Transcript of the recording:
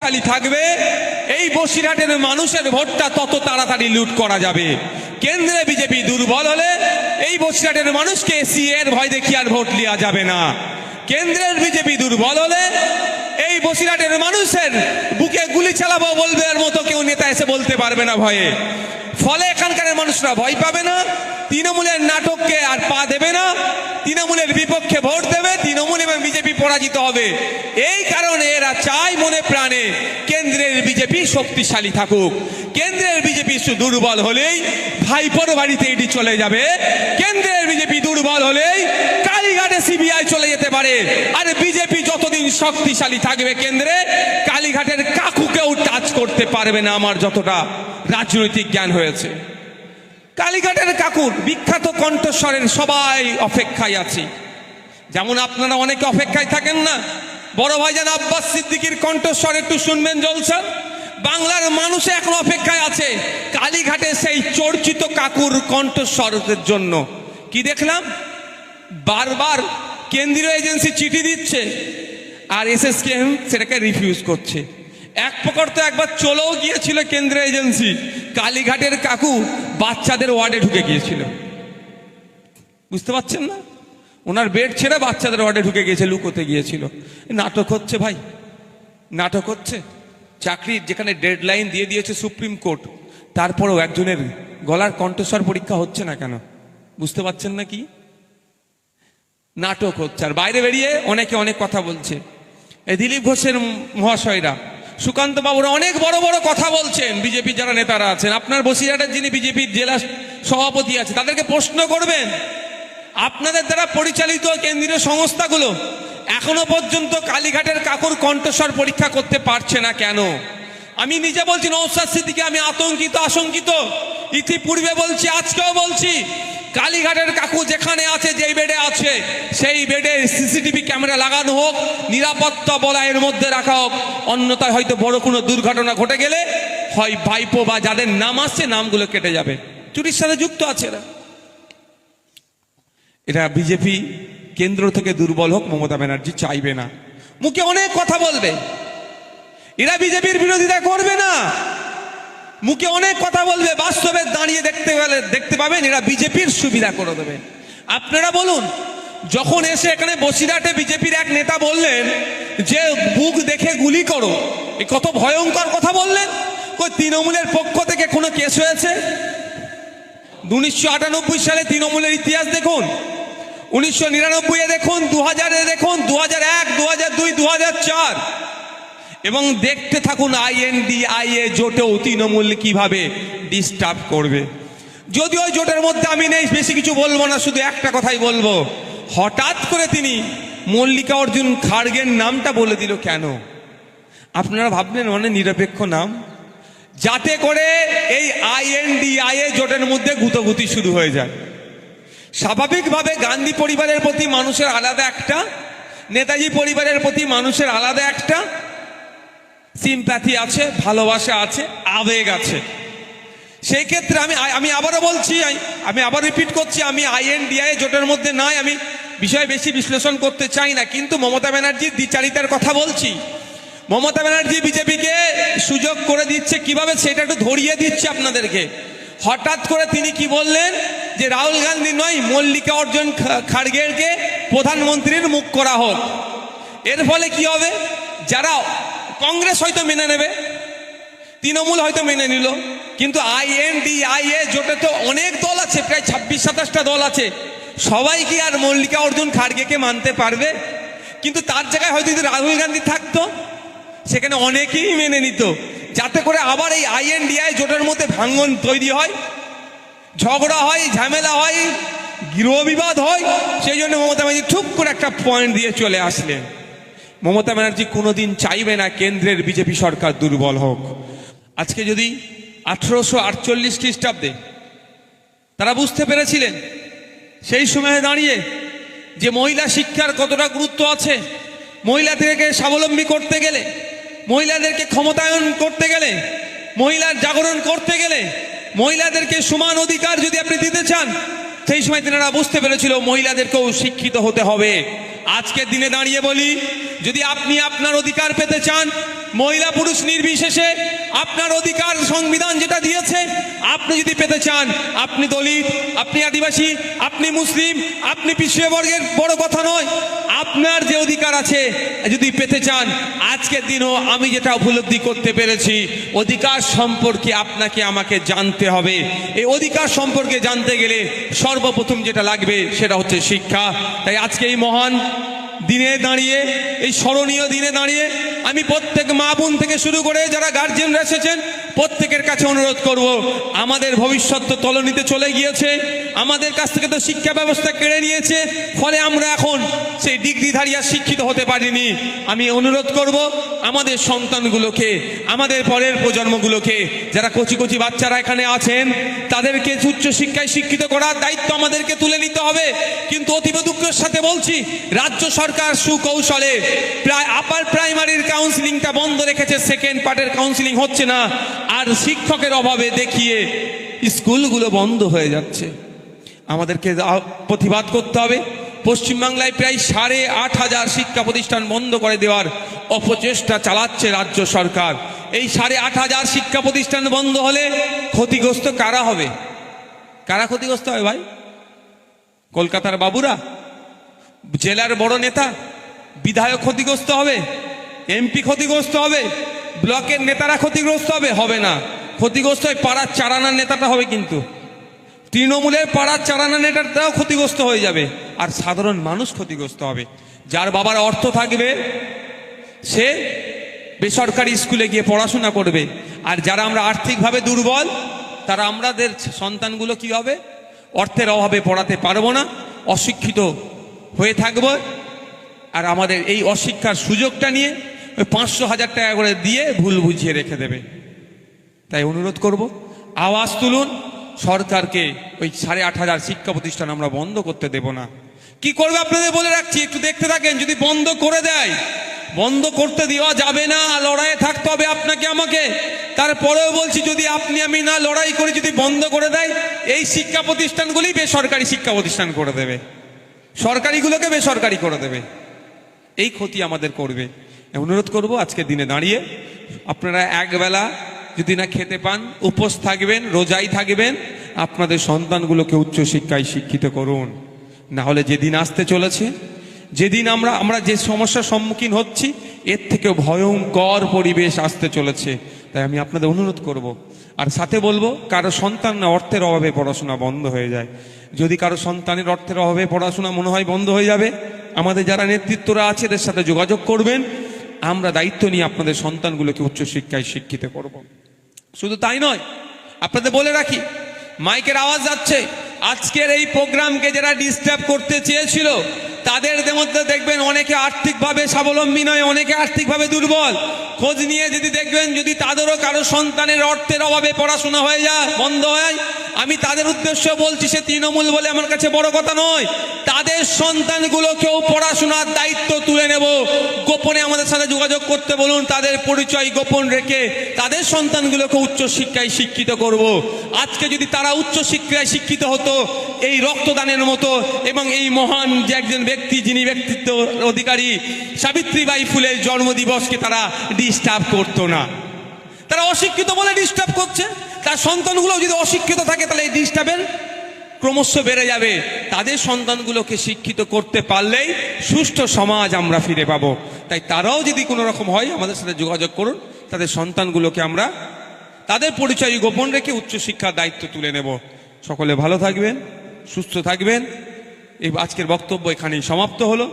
খালি থাকবে, এই বসিরহাটের মানুষের ভোটটা তত তাড়াতাড়ি লুট করা যাবে। কেন্দ্রে বিজেপি দুর্বল হলে এই বসিরহাটের মানুষকে সিএর ভয় দেখিয়ে আর ভোট নেওয়া যাবে না। কেন্দ্রের বিজেপি দুর্বল হলে এই বসিরহাটের মানুষের বুকে গুলি চালাবো বলবে এর মতো কেউ নেতা এসে বলতে পারবে না ভয়ে। ফলে এখানকার মানুষরা ভয় পাবে না, তৃণমূলের নাটককে আর পা দেবে না, তৃণমূলের বিপক্ষে ভোট দেবে, তৃণমূল এবং বিজেপি পরাজিত হবে। এই কারণে এরা চায় মনে প্রাণে কেন্দ্রের বিজেপি শক্তিশালী থাকুক। কেন্দ্রের বিজেপি দুর্বল হলেই ভাইপোর বাড়িতে এটি চলে যাবে, কেন্দ্রের বিজেপি দুর্বল হলেই কালীঘাটে সিবিআই চলে যেতে পারে। আর বিজেপি যতদিন শক্তিশালী থাকবে কেন্দ্রে, কালীঘাটের কাকুকেও টাচ করতে পারবে না। আমার যতটা রাজনৈতিক জ্ঞান হয়েছে, কালীঘাটের কাকুর বিখ্যাত কণ্ঠস্বরের সবাই অপেক্ষায় আছি। যেমন আপনারা অনেকে অপেক্ষায় থাকেন না, বড় ভাইজান আব্বাস সিদ্দিকীর কণ্ঠস্বর একটু শুনবেন জলসা। বাংলার মানুষ এখন অপেক্ষায় আছে কালীঘাটে সেই চর্চিত কাকুর কণ্ঠস্বরের জন্য। কি দেখলাম, বারবার কেন্দ্রীয় এজেন্সি চিঠি দিচ্ছে আর এসএসকেএম সেটাকে রিফিউজ করছে। এক প্রকার তো একবার চলেও গিয়েছিল কেন্দ্রীয় এজেন্সি, কালীঘাটের কাকু বাচ্চাদের ওয়ার্ডে ঢুকে গিয়েছিল। বুঝতে পারছেন না, ওনার বেড ছেড়ে বাচ্চাদের ওয়ার্ডে ঢুকে গিয়েছে, লুকোতে গিয়েছিল। নাটক হচ্ছে ভাই, নাটক হচ্ছে। চাকরির যেখানে ডেডলাইন দিয়ে দিয়েছে সুপ্রিম কোর্ট, তারপরেও একজনের গলার কণ্ঠস্বর পরীক্ষা হচ্ছে না কেন? বুঝতে পারছেন না কি নাটক হচ্ছে? আর বাইরে বেরিয়ে অনেকে অনেক কথা বলছে। এই দিলীপ ঘোষের মহাশয়রা, সুকান্ত বাবুরা অনেক বড় বড় কথা বলছেন। বিজেপির যারা নেতারা আছেন, আপনার বসিরহাটের যিনি বিজেপির জেলা সভাপতি আছে, তাদেরকে প্রশ্ন করবেন, আপনাদের দ্বারা পরিচালিত কেন্দ্রীয় সংস্থাগুলো এখনো পর্যন্ত কালীঘাটের কাকুর কণ্ঠস্বর পরীক্ষা করতে পারছে না কেন? আমি নিজে বলছি, নওশাদ সিদ্দিকী, আমি আশঙ্কিত। ইতিপূর্বে বলছি, আজকেও বলছি, কালীঘাটের কাকু যেখানে আছে, যেই বেডে আছে, সেই বেডে সিসিটিভি ক্যামেরা লাগানো হোক, নিরাপত্তা বলয়ের মধ্যে রাখা হোক। অন্যথায় হয়তো বড় কোনো দুর্ঘটনা ঘটে গেলে হয় ভাইপো বা যাদের নাম আসছে নামগুলো কেটে যাবে। চুরির সাথে যুক্ত আছে এরা। এটা বিজেপি কেন্দ্র থেকে দুর্বল হোক মমতা ব্যানার্জি চাইবে না। মুখে অনেক কথা বলবে, এরা বিজেপির বিরোধিতা করবে না। মুখে অনেক কথা বলবে, বাস্তবে দাঁড়িয়ে দেখতে পাবেন এরা বিজেপির সুবিধা করে দেবে। আপনারা বলুন, যখন এসে এখানে বসিরহাটে বিজেপির এক নেতা বললেন যে বুক দেখে গুলি করো, এ কত ভয়ঙ্কর কথা বললেন। কই তৃণমূলের পক্ষ থেকে কোনো কেস হয়েছে? 1998 সালে তৃণমূলের ইতিহাস দেখুন, 1999 দেখুন, 2000 দেখুন, 2001, 2002, 2004 এবং দেখতে থাকুন INDIA জোটেও তৃণমূল কিভাবে ডিস্টার্ব করবে। যদিও জোটের মধ্যে আমি নেই, বেশি কিছু বলবো না, শুধু একটা কথাই বলবো, হঠাৎ করে তিনি মল্লিকা অর্জুন খাড়গের নামটা বলে দিল কেন? আপনারা ভাবলেন অনেক নিরপেক্ষ নাম, যাতে করে এই INDIA জোটের মধ্যে গুতোগুতি শুরু হয়ে যায়। স্বাভাবিকভাবে গান্ধী পরিবারের প্রতি মানুষের আলাদা একটা, নেতাজি পরিবারের প্রতি মানুষের আলাদা একটা সিম্প্যাথি আছে, ভালোবাসা আছে, আবেগ আছে। সেই ক্ষেত্রে আমি আবারও বলছি, আমি আবার রিপিট করছি, আমি INDIA জোটের মধ্যে নাই, আমি বিষয়ে বেশি বিশ্লেষণ করতে চাই না। কিন্তু মমতা ব্যানার্জির দ্বিচারিতার কথা বলছি। মমতা ব্যানার্জি বিজেপিকে সুযোগ করে দিচ্ছে কিভাবে, সেটা একটু ধরিয়ে দিচ্ছে আপনাদেরকে। হঠাৎ করে তিনি কি বললেন যে রাহুল গান্ধী নয়, মল্লিকা অর্জুন খাড়গেকে প্রধানমন্ত্রীর মুখ করা হোক। এর ফলে কি হবে, যারা কংগ্রেস হয়তো মেনে নেবে, তৃণমূল হয়তো মেনে নিল, কিন্তু INDIA জোটে তো অনেক দল আছে, প্রায় 26-27টা দল আছে, সবাই কি আর মল্লিকা অর্জুন খাড়গেকে মানতে পারবে? কিন্তু তার জায়গায় হয়তো যদি রাহুল গান্ধী থাকতো, সেখানে অনেকেই মেনে নিত, যাতে করে আবার এই INDIA জোটের মধ্যে ভাঙন তৈরি হয়, ঝগড়া হয়, ঝামেলা হয়, গৃহবিবাদ হয়। সেই জন্য মমতা ব্যানার্জি ঠুক করে একটা পয়েন্ট দিয়ে চলে আসলেন। মমতা ব্যানার্জি কোনোদিন চাইবে না কেন্দ্রের বিজেপি সরকার দুর্বল হোক। আজকে যদি 1848 খ্রিস্টাব্দে তারা বুঝতে পেরেছিলেন সেই সময়ে দাঁড়িয়ে যে মহিলা শিক্ষার কতটা গুরুত্ব আছে, মহিলাদেরকে স্বাবলম্বী করতে গেলে, মহিলাদেরকে ক্ষমতায়ন করতে গেলে, মহিলার জাগরণ করতে গেলে, মহিলাদেরকে সমান অধিকার যদি আপনি দিতে চান, সেই সময় তেনারা বুঝতে পেরেছিল মহিলাদেরকেও শিক্ষিত হতে হবে। আজকের দিনে দাঁড়িয়ে বলি, যদি আপনি আপনার অধিকার পেতে চান, মহিলা পুরুষ নির্বিশেষে আপনার অধিকার সংবিধান যেটা দিয়েছে আপনি যদি পেতে চান, আপনি দলিত, আপনি আদিবাসী, আপনি মুসলিম, আপনি পিছিয়ে বর্গের বড় কথা নয়, আপনার যে অধিকার আছে যদি পেতে চান, আজকের দিনও আমি যেটা উপলব্ধি করতে পেরেছি, অধিকার সম্পর্কে আপনাকে আমাকে জানতে হবে। এই অধিকার সম্পর্কে জানতে গেলে সর্বপ্রথম যেটা লাগবে সেটা হচ্ছে শিক্ষা। তাই আজকে এই মহান দিনে দাঁড়িয়ে, এই স্মরণীয় দিনে দাঁড়িয়ে আমি প্রত্যেক মা বোন থেকে শুরু করে যারা গার্জিয়ানরা এসেছেন প্রত্যেকের কাছে অনুরোধ করব, আমাদের ভবিষ্যৎ তো তলানিতে চলে গিয়েছে, আমাদের কাছ থেকে তো শিক্ষা ব্যবস্থা কেড়ে নিয়েছে, ফলে আমরা এখন সেই ডিগ্রিধারী আর শিক্ষিত হতে পারিনি। আমি অনুরোধ করব আমাদের সন্তানগুলোকে, আমাদের পরের প্রজন্মগুলোকে, যারা কচি কচি বাচ্চারা এখানে আছেন তাদেরকে উচ্চ শিক্ষায় শিক্ষিত করার দায়িত্ব আমাদেরকে তুলে নিতে হবে। কিন্তু অতীব দুঃখের সাথে বলছি, রাজ্য সরকার সুকৌশলে প্রায় আপার প্রাইমারির কাউন্সিলিংটা বন্ধ রেখেছে, সেকেন্ড পার্টের কাউন্সিলিং হচ্ছে না, আর শিক্ষকের অভাবে দেখিয়ে স্কুলগুলো বন্ধ হয়ে যাচ্ছে। আমাদেরকে প্রতিবাদ করতে হবে। পশ্চিমবাংলায় প্রায় 8,500 শিক্ষা প্রতিষ্ঠান বন্ধ করে দেওয়ার অপচেষ্টা চালাচ্ছে রাজ্য সরকার। এই 8,500 শিক্ষা প্রতিষ্ঠান বন্ধ হলে ক্ষতিগ্রস্ত কারা হবে? কারা ক্ষতিগ্রস্ত হবে ভাই? কলকাতার বাবুরা, জেলার বড় নেতা, বিধায়ক ক্ষতিগ্রস্ত হবে, এমপি ক্ষতিগ্রস্ত হবে, ব্লকের নেতারা ক্ষতিগ্রস্ত হবে? হবে না। ক্ষতিগ্রস্ত হয় পাড়ার চারানার নেতাটা হবে, কিন্তু তৃণমূলের পাড়ার চারানা নেতাটাও ক্ষতিগ্রস্ত হয়ে যাবে, আর সাধারণ মানুষ ক্ষতিগ্রস্ত হবে। যার বাবার অর্থ থাকবে সে বেসরকারি স্কুলে গিয়ে পড়াশোনা করবে, আর যারা আমরা আর্থিকভাবে দুর্বল তারা আমাদের সন্তানগুলো কি হবে? অর্থের অভাবে পড়াতে পারবো না, অশিক্ষিত হয়ে থাকবো, আর আমাদের এই অশিক্ষার সুযোগটা নিয়ে 500,000 টাকা করে দিয়ে ভুল বুঝিয়ে রেখে দেবে। তাই অনুরোধ করব, আওয়াজ তুলুন, সরকারকে ওই 8,500 শিক্ষা প্রতিষ্ঠান আমরা বন্ধ করতে দেব না। কি করবে আপনাদের বলে রাখছি, একটু দেখতে থাকেন। যদি বন্ধ করে দেয়, বন্ধ করতে দেওয়া যাবে না, লড়াইয়ে থাকতে হবে আপনাকে আমাকে। তারপরেও বলছি, যদি আপনি আমি না লড়াই করে যদি বন্ধ করে দেয়, এই শিক্ষা প্রতিষ্ঠানগুলি বেসরকারি শিক্ষা প্রতিষ্ঠান করে দেবে, সরকারিগুলোকে বেসরকারি করে দেবে। এই ক্ষতি আমাদের করবে। অনুরোধ করব, আজকে দিনে দাঁড়িয়ে আপনারা একবেলা যদি না খেতে পান, উপোস থাকবেন, রোজাই থাকবেন, আপনাদের সন্তানগুলোকে উচ্চশিক্ষায় শিক্ষিত করুন। না হলে যেদিন আসতে চলেছে, যেদিন আমরা যে সমস্যার সম্মুখীন হচ্ছি, এর থেকেও ভয়ঙ্কর পরিবেশ আসতে চলেছে। তাই আমি আপনাদের অনুরোধ করব, আর সাথে বলবো, কারো সন্তান না অর্থের অভাবে পড়াশোনা বন্ধ হয়ে যায়। যদি কারো সন্তানের অর্থের অভাবে পড়াশোনা মনে হয় বন্ধ হয়ে যাবে, আমাদের যারা নেতৃত্বরা আছে এদের সাথে যোগাযোগ করবেন, আমরা দায়িত্ব নিয়ে আপনাদের সন্তানগুলোকে উচ্চশিক্ষায় শিক্ষিত করব। শুধু তাই নয়, আপনাদের বলে রাখি, মাইকের আওয়াজ যাচ্ছে, আজকের এই প্রোগ্রামকে যারা ডিস্টার্ব করতে চেয়েছিল তাদের মধ্যে দেখবেন অনেকে আর্থিকভাবে স্বাবলম্বী নয়, অনেকে আর্থিকভাবে দুর্বল। খোঁজ নিয়ে যদি দেখবেন, যদি তাদেরও কারো সন্তানের অর্থের অভাবে পড়াশোনা হয়ে যায়, বন্ধ হয়, আমি তাদের উদ্দেশ্য বলছি, সে তৃণমূল বলে আমার কাছে বড় কথা নয়, তাদের সন্তানগুলোকেও পড়াশোনার দায়িত্ব তুলে নেব। গোপনে আমাদের সাথে যোগাযোগ করতে বলুন, তাদের পরিচয় গোপন রেখে তাদের সন্তানগুলোকে উচ্চশিক্ষায় শিক্ষিত করব। আজকে যদি তারা উচ্চশিক্ষায় শিক্ষিত হতো, এই রক্তদানের মতো, এবং এই মহান যে একজন ব্যক্তি, যিনি ব্যক্তিত্ব অধিকারী সাবিত্রীবাই ফুলের জন্মদিবসকে তারা ডিস্টার্ব করতো না। তারা অশিক্ষিত বলে ডিস্টার্ব করছে, তার সন্তানগুলো যদি অশিক্ষিত থাকে তাহলে এই ডিস্টার্বের ক্রমশ বেড়ে যাবে। তাদের সন্তানগুলোকে শিক্ষিত করতে পারলেই সুষ্ঠু সমাজ আমরা ফিরে পাবো। তাই তারাও যদি কোনো রকম হয়, আমাদের সাথে যোগাযোগ করুন, তাদের সন্তানগুলোকে আমরা তাদের পরিচয় গোপন রেখে উচ্চশিক্ষার দায়িত্ব তুলে নেব। সকলে ভালো থাকবেন, সুস্থ থাকবেন। এই আজকের বক্তব্য এখানেই সমাপ্ত হলো।